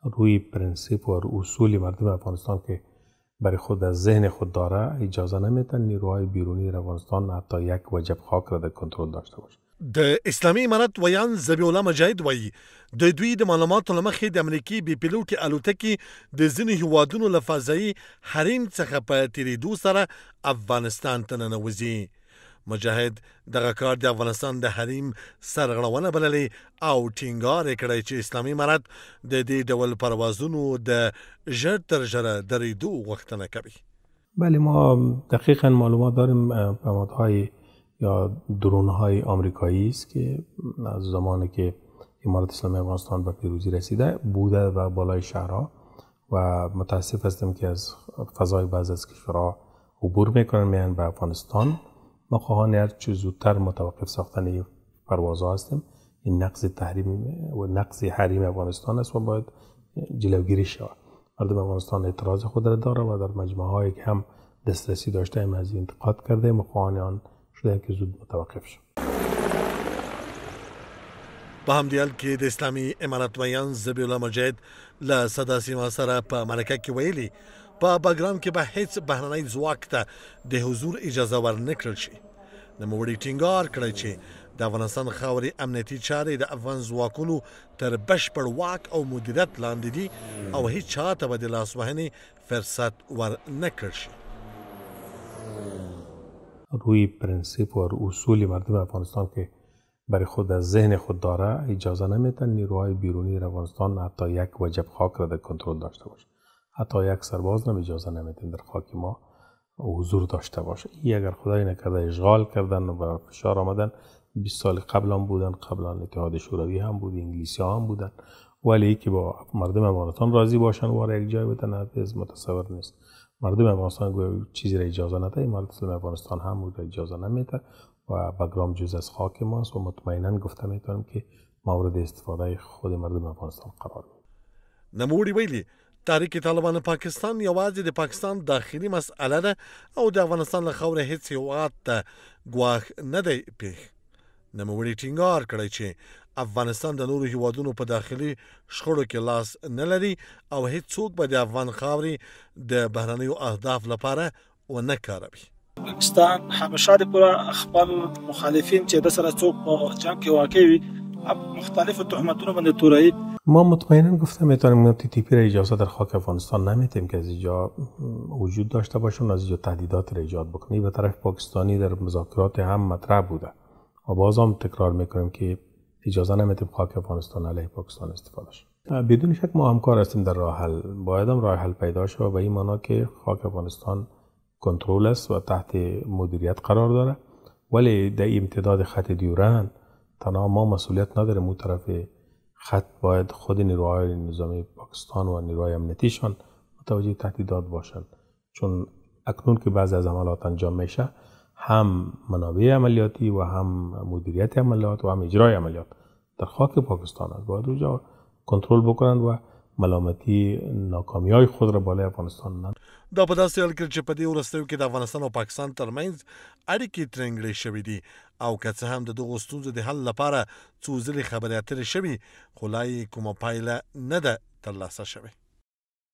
روی پرنسیپ و اصول مردم افغانستان که برای خود از ذهن خود داره اجازه نمیتن نیروهای بیرونی در افغانستان حتی یک وجب خاک را در کنترل داشته باشه. د اسلامي امارت ویان ذبیح الله مجاهد وایي د دوی د معلوماتو له مخې د امریکي بې پیلوټې الوتکې د ځینو هیوادونو له فضایي حریم څخه په تېرېدو سره افغانستان ته ننوځي. مجاهد دغه کار د افغانستان د حریم سرغړونه بللې او ټینګار یې کړی چې اسلامي امارت د دې ډول پروازونو د ژر تر ژره درېدو غوښتنه کوي. بله ما دقیقا معلومات داریم پیامدهای یا درونهای آمریکایی است که از زمانی که امارت اسلامی افغانستان به پیروزی رسیده بوده و بالای شهرها و متاسف هستم که از فضای بعض از کشورها عبور میکنن میان به افغانستان. ما خواهان هر چه زودتر متوقف ساختن پروازها هستیم. این نقض تحریم و نقض حریم افغانستان است و باید جلوگیری شود. مردم افغانستان اعتراض خود را داره و در مجمع هایی که هم دسترسی داشته ایم از انتقاد کرده مخواهان آن شده که زود متوقف شد. په همدې حال کې د اسلامي امارت ویان ذبیح الله مجاهد له صدا سیما سره په مرکه کې ویلي په بګرام کې به هیڅ بهرنی ځواک ته د حضور اجازه ورنه کړل شي. نوموړي ټینګار کړی چې د افغانستان خاورې امنیتي چارې د افغان ځواکونو تر بشپړ واک او مدیریت لاندې دي او هیڅ چا ته به د لاسوهنې فرصت ورنه کړل شي. روی پرنسیپ و اصول مردم افغانستان که برای خود از ذهن خود داره اجازه نمیتن نیروهای بیرونی در افغانستان حتی یک وجب خاک را در کنترل داشته باشه. حتی یک سرباز هم اجازه نمیتن در خاک ما حضور داشته باشه. این اگر خدای نکرده اشغال کردن و فشار آمدن 20 سال قبل هم بودن، قبلا اتحاد شوروی هم بود، انگلیسی ها هم بودن، ولی که با مردم افغانستان راضی باشن و یک جای بتن از متصور نیست. مردم افغانستان چیزی را اجازه نده، امارت اسلامی افغانستان هم را اجازه نمیده و بگرام جز از خاک ماست و مطمئنا گفته میتونم که مورد استفاده خود مردم افغانستان قرار میده. نوموړي ویلي تحریک طالبان پاکستان یوازې د پاکستان داخلي مسئله ده او د افغانستان له خاورې هیڅ هیواد ته ګواښ نه دی پیښ. نوموړي ټینګار کړی چې افغانستان د نورو هیوادونو په داخلي شخړو کې لاس نه لري او هیڅوک به د افغان خاورې د بهرنیو اهداف لپاره ونه کاروي. پاکستان همیشه د پوره خپل مخالفین چې د سره څوک په جنګ کې واقع وي مختلف تهمتونو باندې تورایی. ما مطمئنا گفتم میتونیم TTP را اجازه در خاک افغانستان نمیتیم که از اینجا وجود داشته باشون، از اینجا تهدیدات را ایجاد بکنی. به طرف پاکستانی در مذاکرات هم مطرح بوده و باز هم تکرار میکنیم که اجازه نمیتیم خاک افغانستان علیه پاکستان استفاده شد. بدون شک ما همکار هستیم در راه حل. باید هم راه حل پیدا شد و این معنا که خاک افغانستان کنترل است و تحت مدیریت قرار داره، ولی در امتداد خط دیورند تنها ما مسئولیت نداریم. اون طرف خط باید خود نیروهای نظامی پاکستان و نیروهای امنیتیشان متوجه تهدیدات باشند، چون اکنون که بعضی از عملیات انجام میشه هم منابع عملیاتی و هم مدیریت عملیات و هم اجرای عملیات در خاک پاکستان است. باید اونجا کنترل بکنند و ملامتی ناکامی‌های خود را بالای افغانستان نه. دا په داسې حال کې چې په دې وروستیو کې د افغانستان او پاکستان ترمنځ اړیکې ترنګلې شوې دي او که څه هم د دغو ستونزو د حل لپاره څو ځلې خبرې اترې شوي، خو لا یې کومه پایله نه ده ترلاسه شوې.